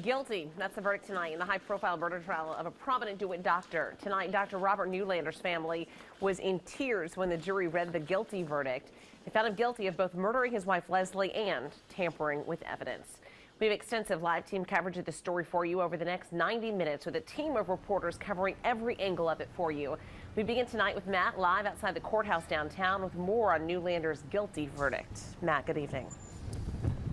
Guilty. That's the verdict tonight in the high-profile murder trial of a prominent DeWitt doctor. Tonight, Dr. Robert Neulander's family was in tears when the jury read the guilty verdict. They found him guilty of both murdering his wife, Leslie, and tampering with evidence. We have extensive live team coverage of this story for you over the next 90 minutes with a team of reporters covering every angle of it for you. We begin tonight with Matt live outside the courthouse downtown with more on Neulander's guilty verdict. Matt, good evening.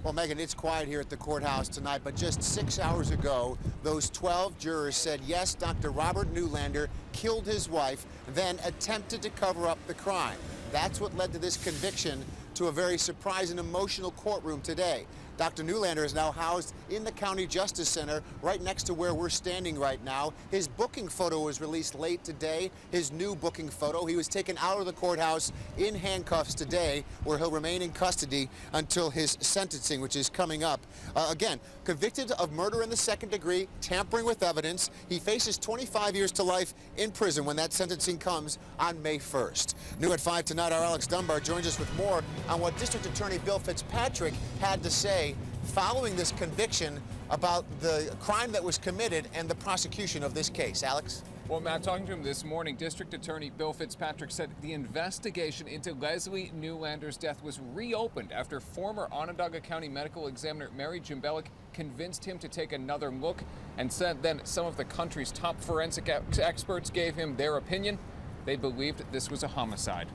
Well, Megan, it's quiet here at the courthouse tonight, but just 6 hours ago, those 12 jurors said, yes, Dr. Robert Neulander killed his wife, then attempted to cover up the crime. That's what led to this conviction to a very surprising, emotional courtroom today. Dr. Neulander is now housed in the County Justice Center right next to where we're standing right now. His booking photo was released late today, his new booking photo. He was taken out of the courthouse in handcuffs today, where he'll remain in custody until his sentencing, which is coming up. Again, convicted of murder in the second degree, tampering with evidence. He faces 25 years to life in prison when that sentencing comes on May 1st. New at 5 tonight, our Alex Dunbar joins us with more on what District Attorney Bill Fitzpatrick had to say following this conviction about the crime that was committed and the prosecution of this case. Alex? Well, Matt, talking to him this morning, District Attorney Bill Fitzpatrick said the investigation into Leslie Neulander's death was reopened after former Onondaga County Medical Examiner Mary Jimbelik convinced him to take another look, and said then some of the country's top forensic experts gave him their opinion. They believed this was a homicide.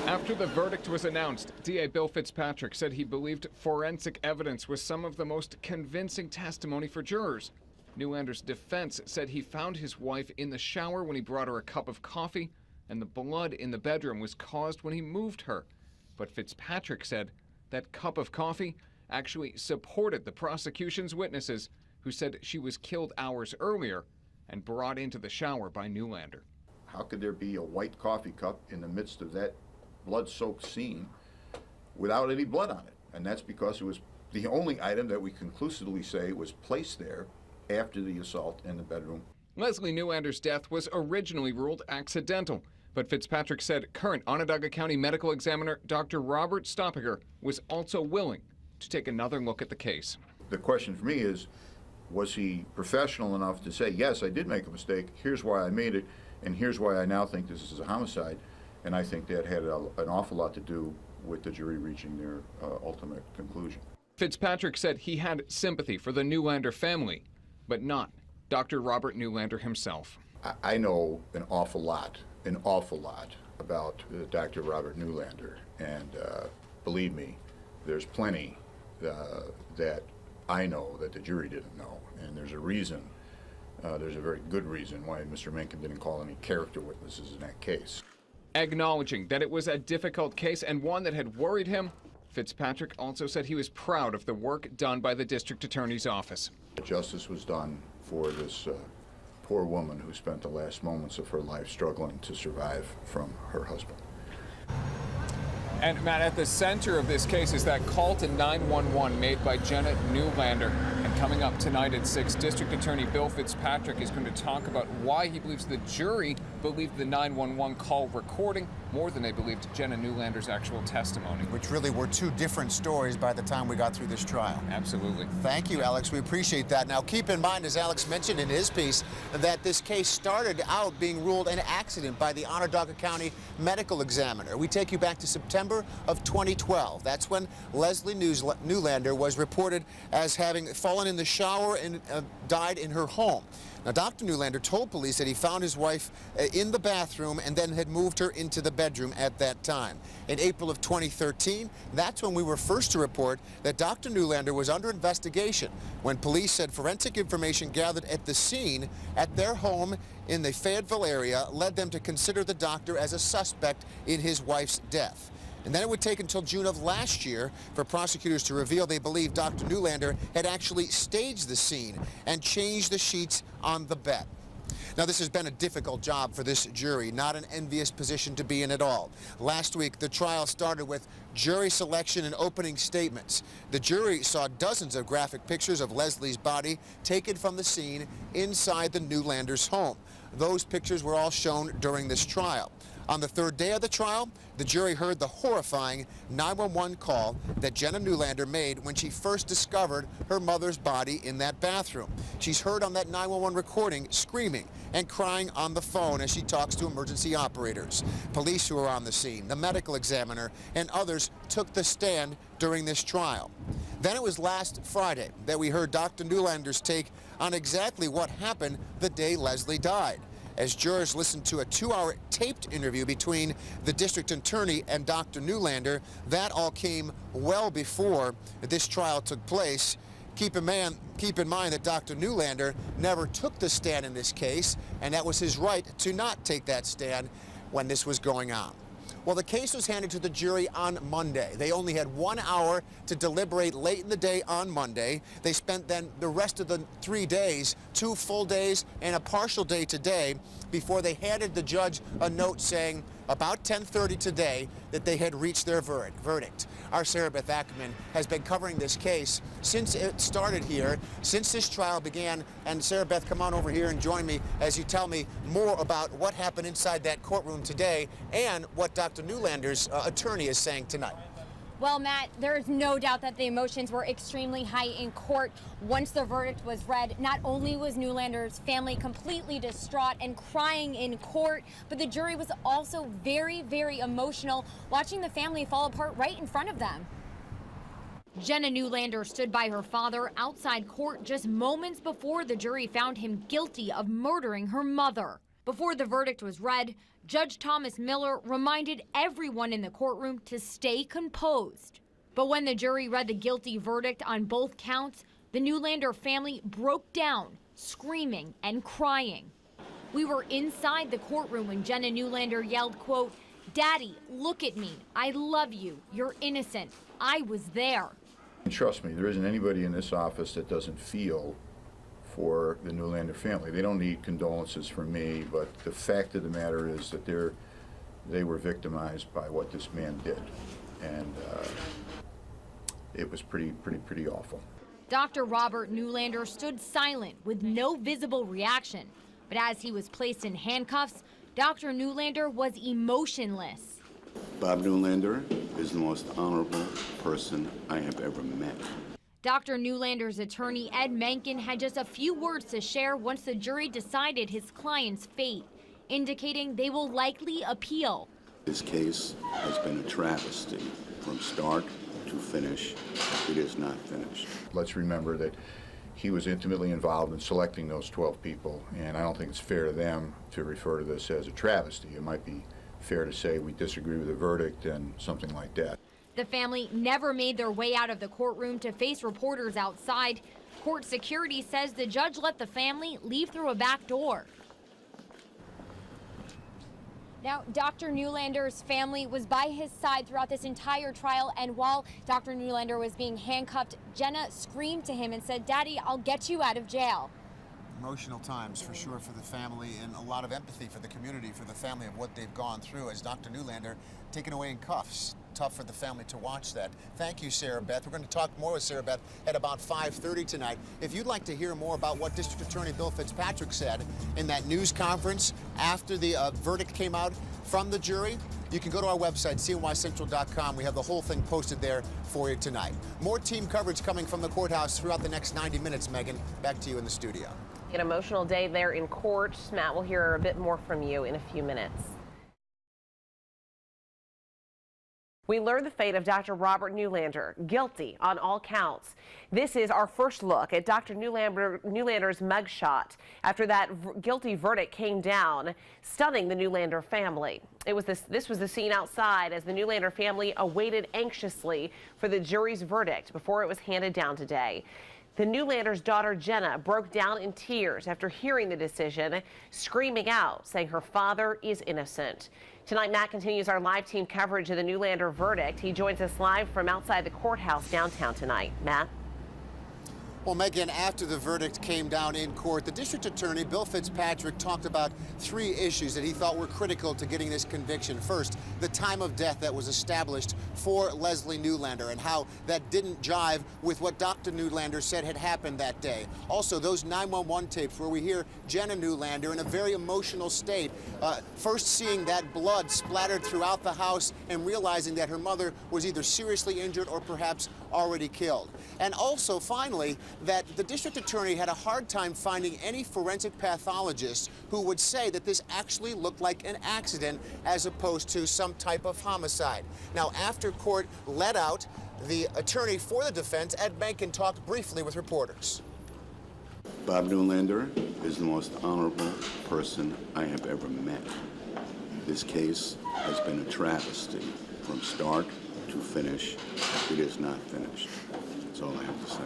After the verdict was announced, DA Bill Fitzpatrick said he believed forensic evidence was some of the most convincing testimony for jurors. Neulander's defense said he found his wife in the shower when he brought her a cup of coffee, and the blood in the bedroom was caused when he moved her. But Fitzpatrick said that cup of coffee actually supported the prosecution's witnesses, who said she was killed hours earlier and brought into the shower by Neulander. How could there be a white coffee cup in the midst of that blood-soaked scene without any blood on it? And that's because it was the only item that we conclusively say was placed there after the assault in the bedroom. Leslie Neulander's death was originally ruled accidental, but Fitzpatrick said current Onondaga County Medical Examiner Dr. Robert Stoppiger was also willing to take another look at the case. The question for me is, was he professional enough to say, yes, I did make a mistake, here's why I made it, and here's why I now think this is a homicide? And I think that had an awful lot to do with the jury reaching their ultimate conclusion. Fitzpatrick said he had sympathy for the Neulander family, but not Dr. Robert Neulander himself. I know an awful lot about Dr. Robert Neulander, and believe me, there's plenty that I know that the jury didn't know, and there's a reason, there's a very good reason why Mr. Mencken didn't call any character witnesses in that case. Acknowledging that it was a difficult case and one that had worried him, Fitzpatrick also said he was proud of the work done by the district attorney's office. Justice was done for this poor woman who spent the last moments of her life struggling to survive from her husband. And Matt, at the center of this case is that call to 911 made by Jenna Neulander. And coming up tonight at 6, District Attorney Bill Fitzpatrick is going to talk about why he believes the jury believed the 911 call recording more than they believed Jenna Neulander's actual testimony. Which really were two different stories by the time we got through this trial. Absolutely. Thank you, Alex. We appreciate that. Now, keep in mind, as Alex mentioned in his piece, that this case started out being ruled an accident by the Onondaga County Medical Examiner. We take you back to September of 2012. That's when Leslie Neulander was reported as having fallen in the shower and died in her home. Now, Dr. Neulander told police that he found his wife in the bathroom and then had moved her into the bedroom at that time. In April of 2013, that's when we were first to report that Dr. Neulander was under investigation when police said forensic information gathered at the scene at their home in the Fayetteville area led them to consider the doctor as a suspect in his wife's death. And then it would take until June of last year for prosecutors to reveal they believe Dr. Neulander had actually staged the scene and changed the sheets on the bed. Now, this has been a difficult job for this jury, not an envious position to be in at all. Last week, the trial started with jury selection and opening statements. The jury saw dozens of graphic pictures of Leslie's body taken from the scene inside the Neulander's home. Those pictures were all shown during this trial. On the third day of the trial, the jury heard the horrifying 911 call that Jenna Neulander made when she first discovered her mother's body in that bathroom. She's heard on that 911 recording screaming and crying on the phone as she talks to emergency operators. Police who were on the scene, the medical examiner, and others took the stand during this trial. Then it was last Friday that we heard Dr. Neulander's take on exactly what happened the day Leslie died. As jurors listened to a 2-hour taped interview between the district attorney and Dr. Neulander, that all came well before this trial took place. Keep in mind that Dr. Neulander never took the stand in this case, and that was his right to not take that stand when this was going on. Well, the case was handed to the jury on Monday. They only had 1 hour to deliberate late in the day on Monday. They spent then the rest of the 3 days, 2 full days and a partial day today, before they handed the judge a note saying about 10:30 today that they had reached their verdict. Our Sarah Beth Ackerman has been covering this case since it started here, since this trial began. And Sarah Beth, come on over here and join me as you tell me more about what happened inside that courtroom today and what Dr. Neulander's attorney is saying tonight. Well, Matt, there is no doubt that the emotions were extremely high in court once the verdict was read. Not only was Neulander's family completely distraught and crying in court, but the jury was also very, very emotional, watching the family fall apart right in front of them. Jenna Neulander stood by her father outside court just moments before the jury found him guilty of murdering her mother. Before the verdict was read, Judge Thomas Miller reminded everyone in the courtroom to stay composed. But when the jury read the guilty verdict on both counts, the Neulander family broke down, screaming and crying. We were inside the courtroom when Jenna Neulander yelled, quote, "Daddy, look at me. I love you. You're innocent. I was there." Trust me, there isn't anybody in this office that doesn't feel for the Neulander family. They don't need condolences from me, but the fact of the matter is that they were victimized by what this man did, and it was pretty awful. Dr. Robert Neulander stood silent with no visible reaction, but as he was placed in handcuffs, Dr. Neulander was emotionless. Bob Neulander is the most honorable person I have ever met. Dr. Neulander's attorney, Ed Mencken, had just a few words to share once the jury decided his client's fate, indicating they will likely appeal. This case has been a travesty from start to finish. It is not finished. Let's remember that he was intimately involved in selecting those 12 people, and I don't think it's fair to them to refer to this as a travesty. It might be fair to say we disagree with the verdict and something like that. The family never made their way out of the courtroom to face reporters outside. Court security says the judge let the family leave through a back door. Now, Dr. Neulander's family was by his side throughout this entire trial, and while Dr. Neulander was being handcuffed, Jenna screamed to him and said, "Daddy, I'll get you out of jail." Emotional times for sure for the family, and a lot of empathy for the community, for the family of what they've gone through as Dr. Neulander taken away in cuffs. Tough for the family to watch that. Thank you, Sarah Beth. We're going to talk more with Sarah Beth at about 5:30 tonight. If you'd like to hear more about what District Attorney Bill Fitzpatrick said in that news conference after the verdict came out from the jury, you can go to our website, cnycentral.com. We have the whole thing posted there for you tonight. More team coverage coming from the courthouse throughout the next 90 minutes. Megan, back to you in the studio. An emotional day there in court. Matt, we'll hear a bit more from you in a few minutes. We learned the fate of Dr. Robert Neulander, guilty on all counts. This is our first look at Dr. Neulander's mugshot after that guilty verdict came down, stunning the Neulander family. This was the scene outside as the Neulander family awaited anxiously for the jury's verdict before it was handed down today. The Neulander's daughter, Jenna, broke down in tears after hearing the decision, screaming out, saying her father is innocent. Tonight, Matt continues our live team coverage of the Neulander verdict. He joins us live from outside the courthouse downtown tonight. Matt? Well, Megan, after the verdict came down in court, the district attorney, Bill Fitzpatrick, talked about 3 issues that he thought were critical to getting this conviction. First, the time of death that was established for Leslie Neulander and how that didn't jive with what Dr. Neulander said had happened that day. Also, those 911 tapes where we hear Jenna Neulander in a very emotional state, first seeing that blood splattered throughout the house and realizing that her mother was either seriously injured or perhaps already killed. And also, finally, that the district attorney had a hard time finding any forensic pathologist who would say that this actually looked like an accident as opposed to some type of homicide. Now, after court let out, the attorney for the defense, Ed Mencken, talked briefly with reporters. Bob Neulander is the most honorable person I have ever met. This case has been a travesty from start to finish. It is not finished. That's all I have to say.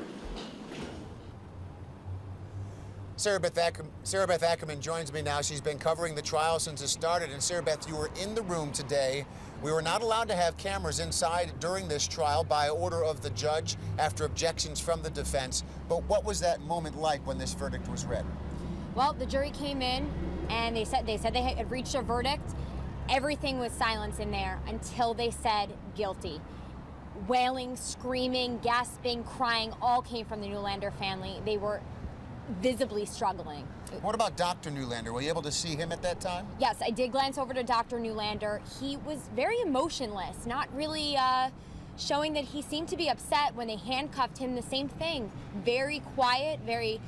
Sarah Beth Ackerman joins me now. She's been covering the trial since it started. And Sarah Beth, you were in the room today. We were not allowed to have cameras inside during this trial by order of the judge after objections from the defense. But what was that moment like when this verdict was read? Well, the jury came in and they said they had reached a verdict. Everything was silence in there until they said guilty. Wailing, screaming, gasping, crying all came from the Neulander family. They were visibly struggling. What about Dr. Neulander? Were you able to see him at that time? Yes, I did glance over to Dr. Neulander. He was very emotionless, not really showing that he seemed to be upset when they handcuffed him. The same thing, very quiet, very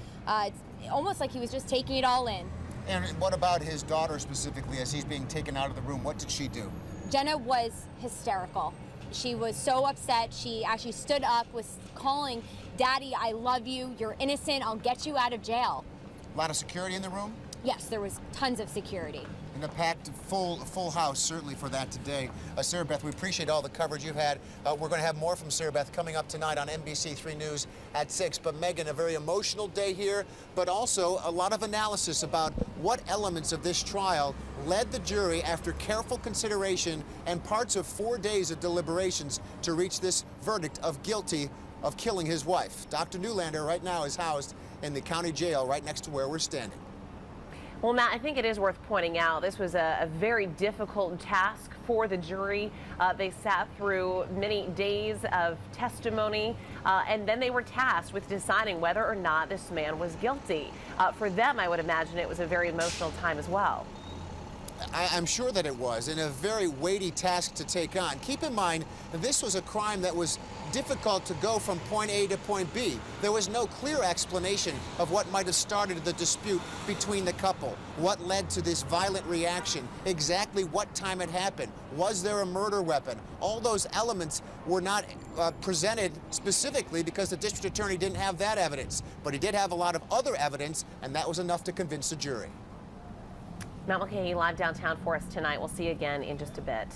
almost like he was just taking it all in. And what about his daughter specifically as he's being taken out of the room? What did she do? Jenna was hysterical. She was so upset. She actually stood up, was calling, "Daddy, I love you. You're innocent. I'll get you out of jail." A lot of security in the room? Yes, there was tons of security. And a packed, full house, certainly, for that today. Sarah Beth, we appreciate all the coverage you've had. We're going to have more from Sarah Beth coming up tonight on NBC3 News at 6. But Megan, a very emotional day here, but also a lot of analysis about what elements of this trial led the jury, after careful consideration and parts of 4 days of deliberations, to reach this verdict of guilty of killing his wife. Dr. Neulander right now is housed in the county jail right next to where we're standing. Well, Matt, I think it is worth pointing out this was a very difficult task for the jury. They sat through many days of testimony, and then they were tasked with deciding whether or not this man was guilty. For them, I would imagine it was a very emotional time as well. I'm sure that it was, and a very weighty task to take on. Keep in mind, this was a crime that was difficult to go from point A to point B. There was no clear explanation of what might have started the dispute between the couple, what led to this violent reaction, exactly what time it happened, was there a murder weapon. All those elements were not presented specifically because the district attorney didn't have that evidence, but he did have a lot of other evidence, and that was enough to convince the jury. Matt Mulcahy live downtown for us tonight. We'll see you again in just a bit.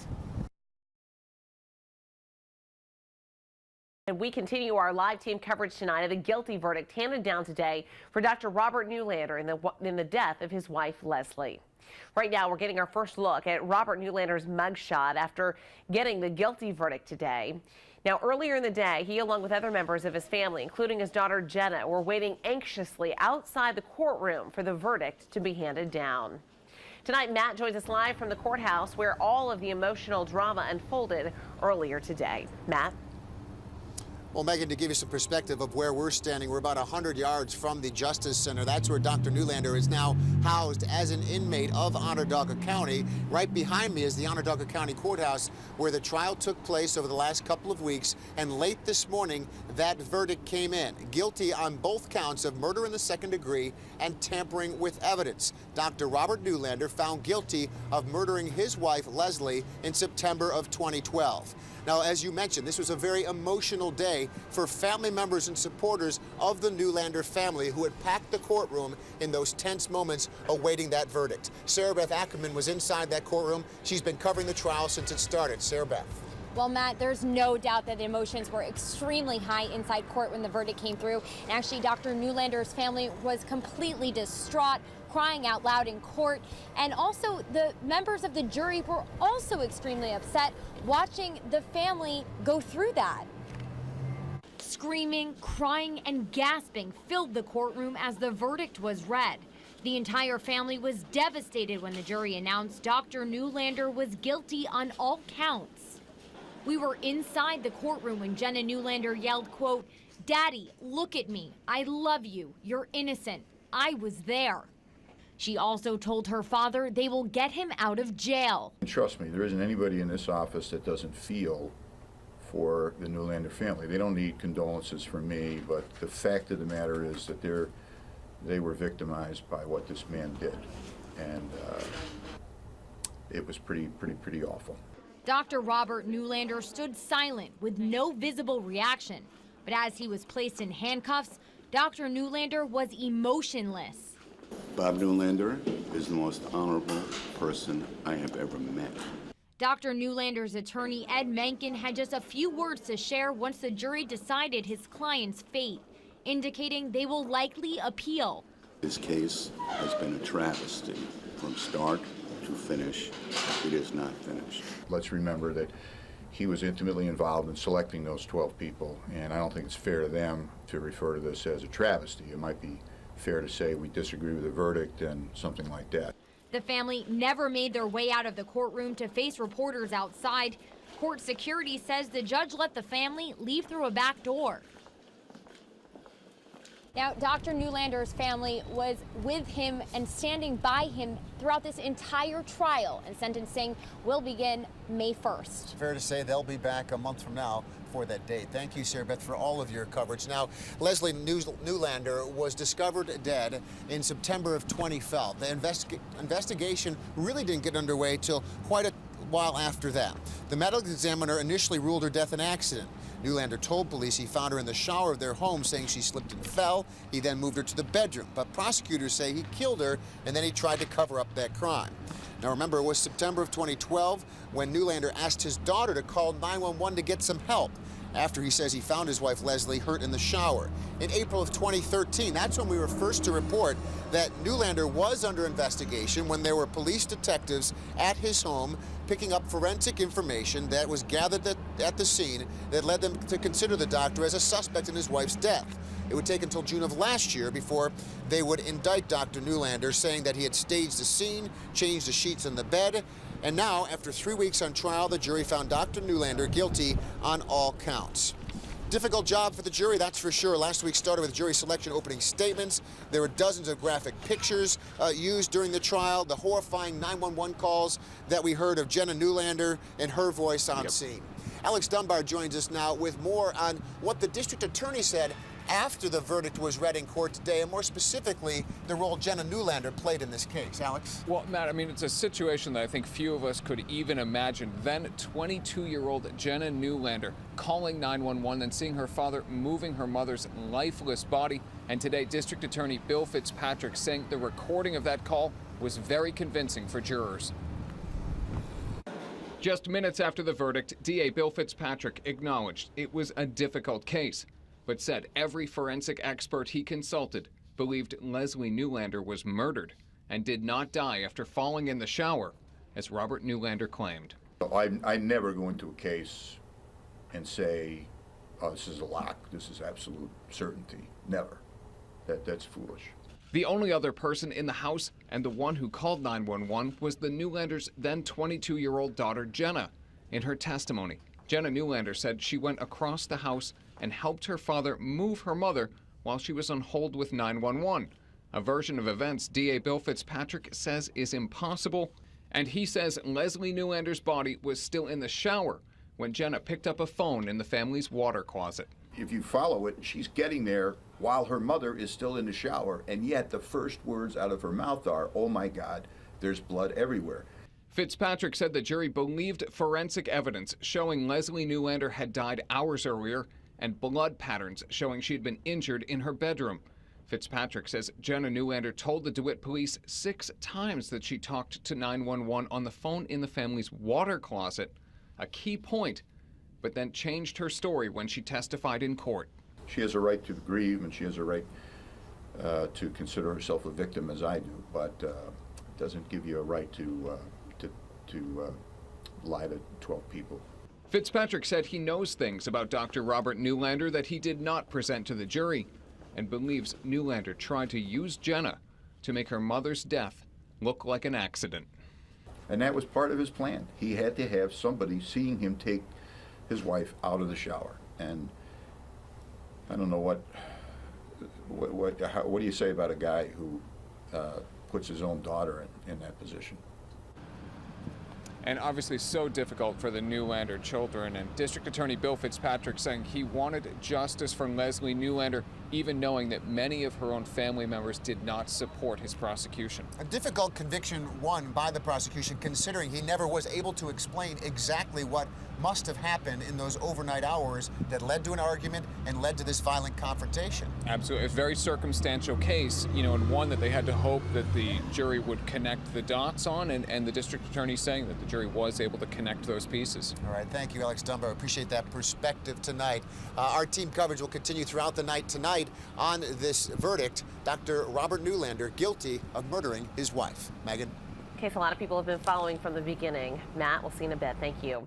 And we continue our live team coverage tonight of the guilty verdict handed down today for Dr. Robert Neulander in the death of his wife, Leslie. Right now, we're getting our first look at Robert Neulander's mugshot after getting the guilty verdict today. Now, earlier in the day, he, along with other members of his family, including his daughter Jenna, were waiting anxiously outside the courtroom for the verdict to be handed down. Tonight, Matt joins us live from the courthouse where all of the emotional drama unfolded earlier today. Matt? Well, Megan, to give you some perspective of where we're standing, we're about 100 yards from the Justice Center. That's where Dr. Neulander is now housed as an inmate of Onondaga County. Right behind me is the Onondaga County Courthouse, where the trial took place over the last couple of weeks. And late this morning, that verdict came in. Guilty on both counts of murder in the second degree and tampering with evidence. Dr. Robert Neulander found guilty of murdering his wife, Leslie, in September of 2012. Now, as you mentioned, this was a very emotional day for family members and supporters of the Neulander family who had packed the courtroom in those tense moments awaiting that verdict. Sarah Beth Ackerman was inside that courtroom. She's been covering the trial since it started. Sarah Beth. Well, Matt, there's no doubt that the emotions were extremely high inside court when the verdict came through. And actually, Dr. Neulander's family was completely distraught, crying out loud in court. And also, the members of the jury were also extremely upset watching the family go through that. Screaming, crying, and gasping filled the courtroom as the verdict was read. The entire family was devastated when the jury announced Dr. Neulander was guilty on all counts. We were inside the courtroom when Jenna Neulander yelled, quote, "Daddy, look at me. I love you. You're innocent. I was there." She also told her father they will get him out of jail. And trust me, there isn't anybody in this office that doesn't feel for the Neulander family. They don't need condolences from me, but the fact of the matter is that they were victimized by what this man did, and it was pretty awful. Dr. Robert Neulander stood silent with no visible reaction, but as he was placed in handcuffs, Dr. Neulander was emotionless. Bob Neulander is the most honorable person I have ever met. Dr. Neulander's attorney, Ed Mencken, had just a few words to share once the jury decided his client's fate, indicating they will likely appeal. This case has been a travesty from start to finish. It is not finished. Let's remember that he was intimately involved in selecting those 12 people, and I don't think it's fair to them to refer to this as a travesty. It might be fair to say we disagree with the verdict and something like that. The family never made their way out of the courtroom to face reporters outside. Court security says the judge let the family leave through a back door. Now, Dr. Neulander's family was with him and standing by him throughout this entire trial, and sentencing will begin May 1st. Fair to say they'll be back a month from now for that date. Thank you, Sarah Beth, for all of your coverage. Now, Leslie Neulander was discovered dead in September of 2012. The investigation really didn't get underway till quite a while after that. The medical examiner initially ruled her death an accident. Neulander told police he found her in the shower of their home, saying she slipped and fell. He then moved her to the bedroom, but prosecutors say he killed her and then he tried to cover up that crime. Now remember, it was September of 2012 when Neulander asked his daughter to call 911 to get some help, after he says he found his wife Leslie hurt in the shower. In April of 2013, that's when we were first to report that Neulander was under investigation when there were police detectives at his home picking up forensic information that was gathered at the scene that led them to consider the doctor as a suspect in his wife's death. It would take until June of last year before they would indict Dr. Neulander, saying that he had staged the scene, changed the sheets in the bed, and now, after 3 weeks on trial, the jury found Dr. Neulander guilty on all counts. Difficult job for the jury, that's for sure. Last week started with jury selection opening statements. There were dozens of graphic pictures used during the trial, the horrifying 911 calls that we heard of Jenna Neulander and her voice on scene. Alex Dunbar joins us now with more on what the district attorney said after the verdict was read in court today, and more specifically, the role Jenna Neulander played in this case. Alex? Well, Matt, I mean, it's a situation that I think few of us could even imagine. Then 22-year-old Jenna Neulander calling 911 and seeing her father moving her mother's lifeless body. And today, District Attorney Bill Fitzpatrick saying the recording of that call was very convincing for jurors. Just minutes after the verdict, DA Bill Fitzpatrick acknowledged it was a difficult case, but said every forensic expert he consulted believed Leslie Neulander was murdered and did not die after falling in the shower, as Robert Neulander claimed. I never go into a case and say, oh, this is a lock, this is absolute certainty. Never. That's foolish. The only other person in the house and the one who called 911 was the Neulanders' then 22-year-old daughter, Jenna. In her testimony, Jenna Neulander said she went across the house and helped her father move her mother while she was on hold with 911. A version of events DA Bill Fitzpatrick says is impossible, and he says Leslie Neulander's body was still in the shower when Jenna picked up a phone in the family's water closet. If you follow it, she's getting there while her mother is still in the shower, and yet the first words out of her mouth are, oh my God, there's blood everywhere. Fitzpatrick said the jury believed forensic evidence showing Leslie Neulander had died hours earlier and blood patterns showing she'd been injured in her bedroom. Fitzpatrick says Jenna Neulander told the DeWitt police 6 times that she talked to 911 on the phone in the family's water closet, a key point, but then changed her story when she testified in court. She has a right to grieve, and she has a right to consider herself a victim, as I do, but it doesn't give you a right to lie to 12 people. Fitzpatrick said he knows things about Dr. Robert Neulander that he did not present to the jury and believes Neulander tried to use Jenna to make her mother's death look like an accident. And that was part of his plan. He had to have somebody seeing him take his wife out of the shower. And I don't know what do you say about a guy who puts his own daughter in that position? And obviously so difficult for the Neulander children. And District Attorney Bill Fitzpatrick saying he wanted justice for Leslie Neulander, even knowing that many of her own family members did not support his prosecution. A difficult conviction won by the prosecution, considering he never was able to explain exactly what must have happened in those overnight hours that led to an argument and led to this violent confrontation. Absolutely. It's a very circumstantial case, you know, and one that they had to hope that the jury would connect the dots on, and the district attorney saying that the jury was able to connect those pieces. All right, thank you, Alex Dunbar. Appreciate that perspective tonight. Our team coverage will continue throughout the night tonight on this verdict. Dr. Robert Neulander, guilty of murdering his wife. Megan? Case a lot of people have been following from the beginning. Matt, we'll see you in a bit. Thank you.